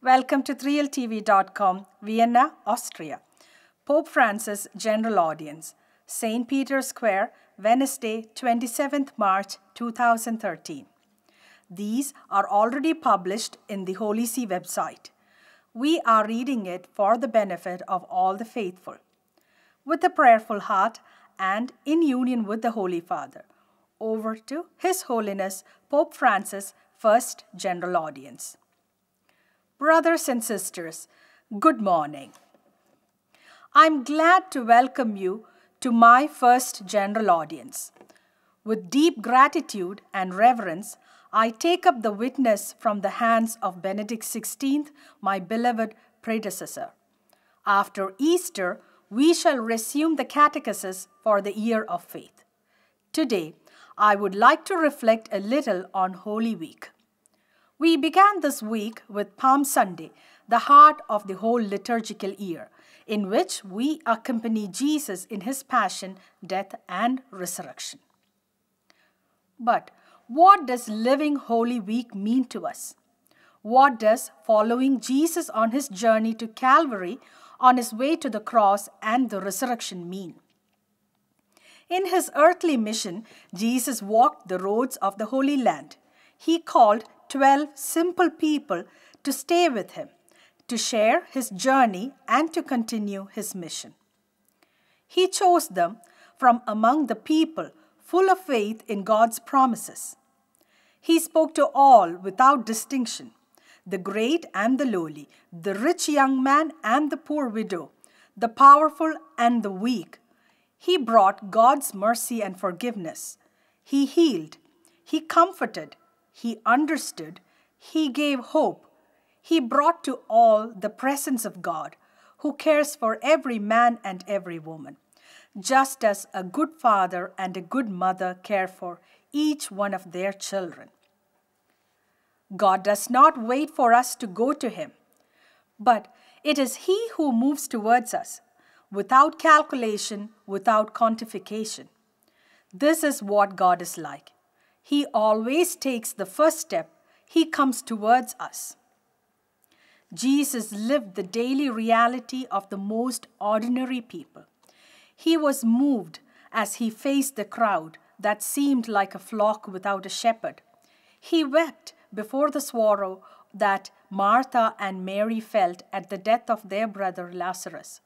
Welcome to 3ltv.com, Vienna, Austria. Pope Francis General Audience, St. Peter's Square, Wednesday, 27th March 2013. These are already published in the Holy See website. We are reading it for the benefit of all the faithful. With a prayerful heart and in union with the Holy Father, over to His Holiness Pope Francis, First General Audience. Brothers and sisters, good morning. I'm glad to welcome you to my first general audience. With deep gratitude and reverence, I take up the witness from the hands of Benedict XVI, my beloved predecessor. After Easter, we shall resume the catechesis for the year of faith. Today, I would like to reflect a little on Holy Week. We began this week with Palm Sunday, the heart of the whole liturgical year, in which we accompany Jesus in his passion, death, and resurrection. But what does living Holy Week mean to us? What does following Jesus on his journey to Calvary, on his way to the cross and the resurrection mean? In his earthly mission, Jesus walked the roads of the Holy Land. He called 12 simple people to stay with him, to share his journey and to continue his mission. He chose them from among the people full of faith in God's promises. He spoke to all without distinction, the great and the lowly, the rich young man and the poor widow, the powerful and the weak. He brought God's mercy and forgiveness. He healed. He comforted. He understood, he gave hope. He brought to all the presence of God, who cares for every man and every woman, just as a good father and a good mother care for each one of their children. God does not wait for us to go to him, but it is he who moves towards us, without calculation, without quantification. This is what God is like. He always takes the first step. He comes towards us. Jesus lived the daily reality of the most ordinary people. He was moved as he faced the crowd that seemed like a flock without a shepherd. He wept before the sorrow that Martha and Mary felt at the death of their brother Lazarus.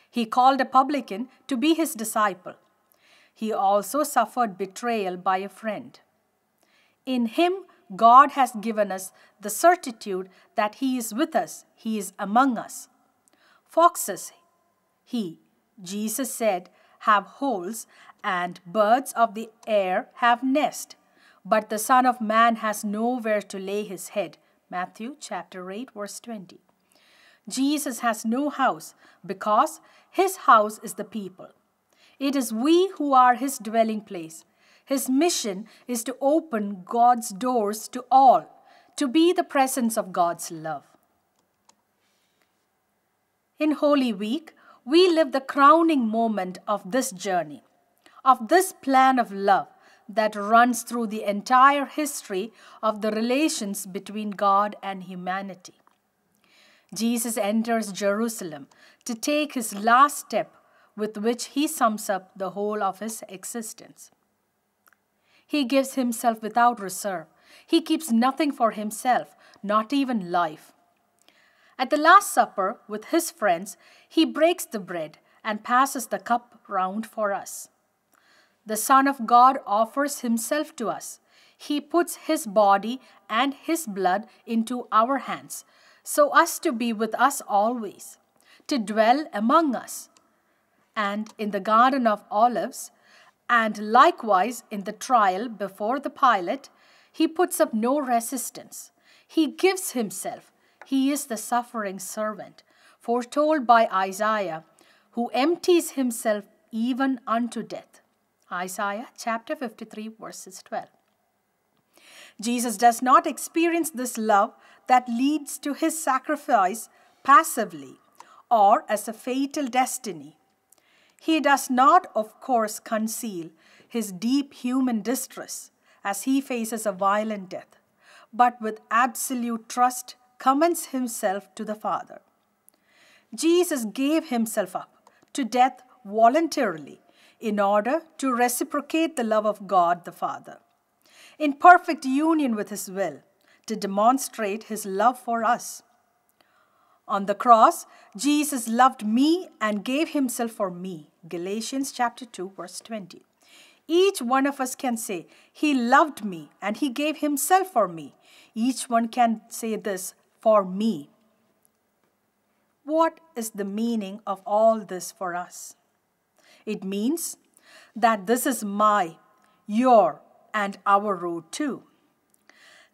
He called a publican to be his disciple. He also suffered betrayal by a friend. In him, God has given us the certitude that he is with us, he is among us. Foxes, Jesus said, have holes, and birds of the air have nests, but the Son of Man has nowhere to lay his head. Matthew chapter 8, verse 20. Jesus has no house because his house is the people. It is we who are his dwelling place. His mission is to open God's doors to all, to be the presence of God's love. In Holy Week, we live the crowning moment of this journey, of this plan of love that runs through the entire history of the relations between God and humanity. Jesus enters Jerusalem to take his last step, with which he sums up the whole of his existence. He gives himself without reserve. He keeps nothing for himself, not even life. At the Last Supper with his friends, he breaks the bread and passes the cup round for us. The Son of God offers himself to us. He puts his body and his blood into our hands, so as to be with us always, to dwell among us. And in the Garden of Olives, and likewise in the trial before the Pilate, he puts up no resistance. He gives himself. He is the suffering servant, foretold by Isaiah, who empties himself even unto death. Isaiah chapter 53, verses 12. Jesus does not experience this love that leads to his sacrifice passively or as a fatal destiny. He does not, of course, conceal his deep human distress as he faces a violent death, but with absolute trust, commends himself to the Father. Jesus gave himself up to death voluntarily in order to reciprocate the love of God the Father, in perfect union with his will, to demonstrate his love for us. On the cross, Jesus loved me and gave himself for me. Galatians chapter 2, verse 20. Each one of us can say, he loved me and he gave himself for me. Each one can say this, for me. What is the meaning of all this for us? It means that this is my, your, and our road too.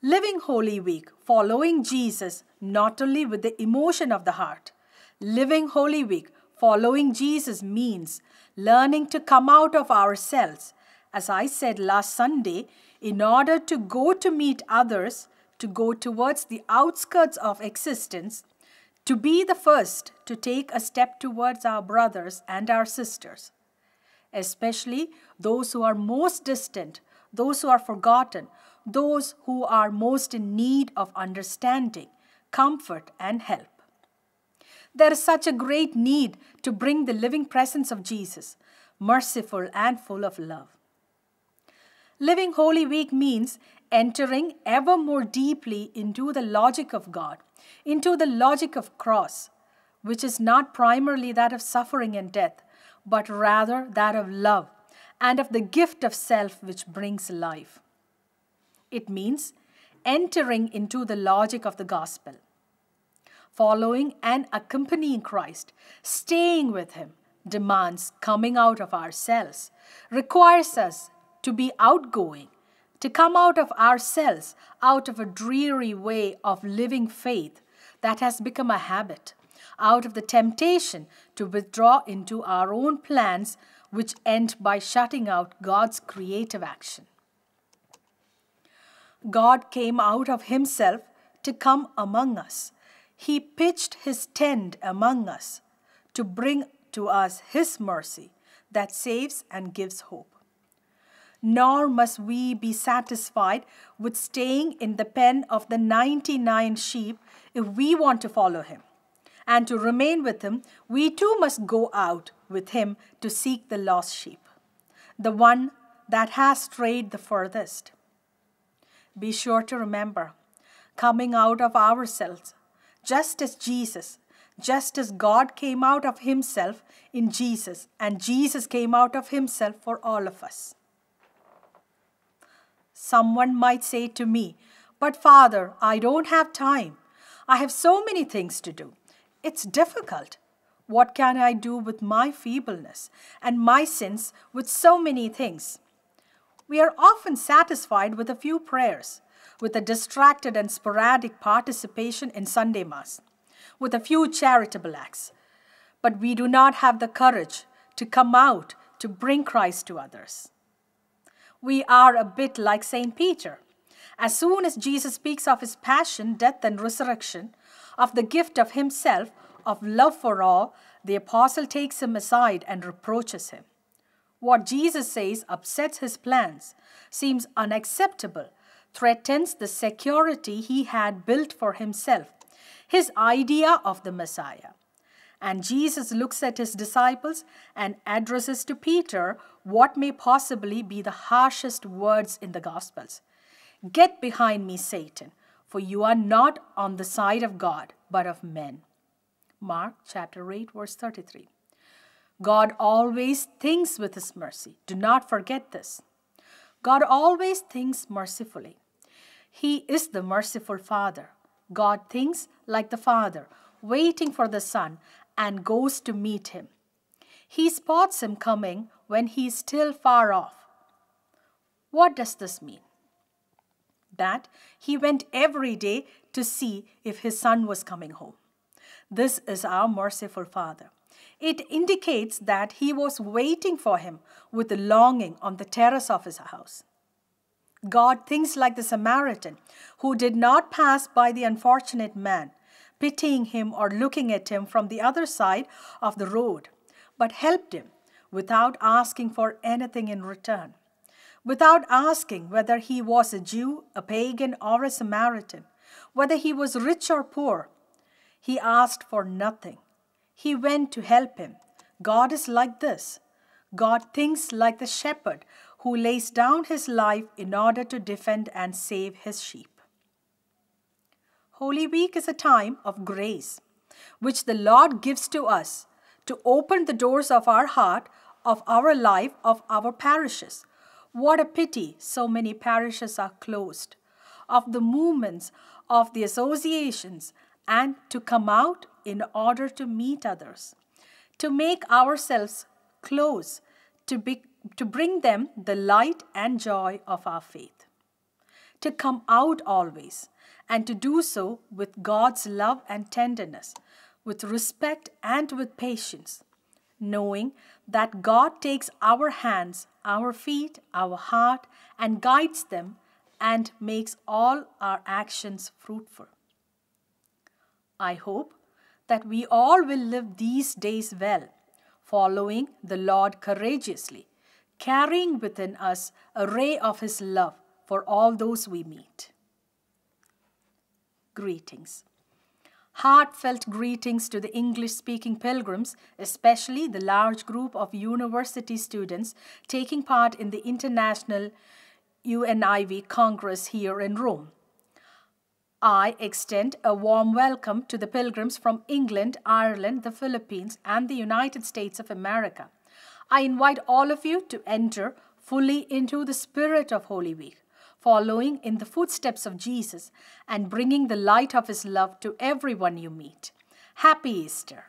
Living Holy Week, following Jesus not only with the emotion of the heart. Living Holy Week, following Jesus means learning to come out of ourselves, as I said last Sunday, in order to go to meet others, to go towards the outskirts of existence, to be the first to take a step towards our brothers and our sisters, especially those who are most distant, those who are forgotten, those who are most in need of understanding, comfort, and help. There is such a great need to bring the living presence of Jesus, merciful and full of love. Living Holy Week means entering ever more deeply into the logic of God, into the logic of cross, which is not primarily that of suffering and death, but rather that of love and of the gift of self which brings life. It means entering into the logic of the gospel. Following and accompanying Christ, staying with him, demands coming out of ourselves, requires us to be outgoing, to come out of ourselves, out of a dreary way of living faith that has become a habit, out of the temptation to withdraw into our own plans which end by shutting out God's creative action. God came out of himself to come among us. He pitched his tent among us to bring to us his mercy that saves and gives hope. Nor must we be satisfied with staying in the pen of the 99 sheep if we want to follow him. And to remain with him, we too must go out with him to seek the lost sheep, the one that has strayed the furthest. Be sure to remember, coming out of ourselves, just as God came out of himself in Jesus, and Jesus came out of himself for all of us. Someone might say to me, "But Father, I don't have time. I have so many things to do. It's difficult. What can I do with my feebleness and my sins with so many things?" We are often satisfied with a few prayers, with a distracted and sporadic participation in Sunday Mass, with a few charitable acts. But we do not have the courage to come out to bring Christ to others. We are a bit like St. Peter. As soon as Jesus speaks of his passion, death, and resurrection, of the gift of himself, of love for all, the apostle takes him aside and reproaches him. What Jesus says upsets his plans, seems unacceptable, threatens the security he had built for himself, his idea of the Messiah. And Jesus looks at his disciples and addresses to Peter what may possibly be the harshest words in the Gospels. "Get behind me, Satan, for you are not on the side of God, but of men." Mark chapter 8, verse 33. God always thinks with his mercy. Do not forget this. God always thinks mercifully. He is the merciful Father. God thinks like the Father, waiting for the Son, and goes to meet him. He spots him coming when he is still far off. What does this mean? That he went every day to see if his son was coming home. This is our merciful Father. It indicates that he was waiting for him with longing on the terrace of his house. God thinks like the Samaritan, who did not pass by the unfortunate man, pitying him or looking at him from the other side of the road, but helped him without asking for anything in return, without asking whether he was a Jew, a pagan, or a Samaritan, Whether he was rich or poor, he asked for nothing. He went to help him. God is like this. God thinks like the shepherd who lays down his life in order to defend and save his sheep. Holy Week is a time of grace, which the Lord gives to us to open the doors of our heart, of our life, of our parishes. What a pity so many parishes are closed, of the movements, of the associations, and to come out in order to meet others, to make ourselves close, to bring them the light and joy of our faith, to come out always, and to do so with God's love and tenderness, with respect and with patience, knowing that God takes our hands, our feet, our heart, and guides them and makes all our actions fruitful. I hope that we all will live these days well, following the Lord courageously, carrying within us a ray of His love for all those we meet. Greetings. Heartfelt greetings to the English-speaking pilgrims, especially the large group of university students taking part in the International UNIV Congress here in Rome. I extend a warm welcome to the pilgrims from England, Ireland, the Philippines, and the United States of America. I invite all of you to enter fully into the spirit of Holy Week, following in the footsteps of Jesus and bringing the light of His love to everyone you meet. Happy Easter!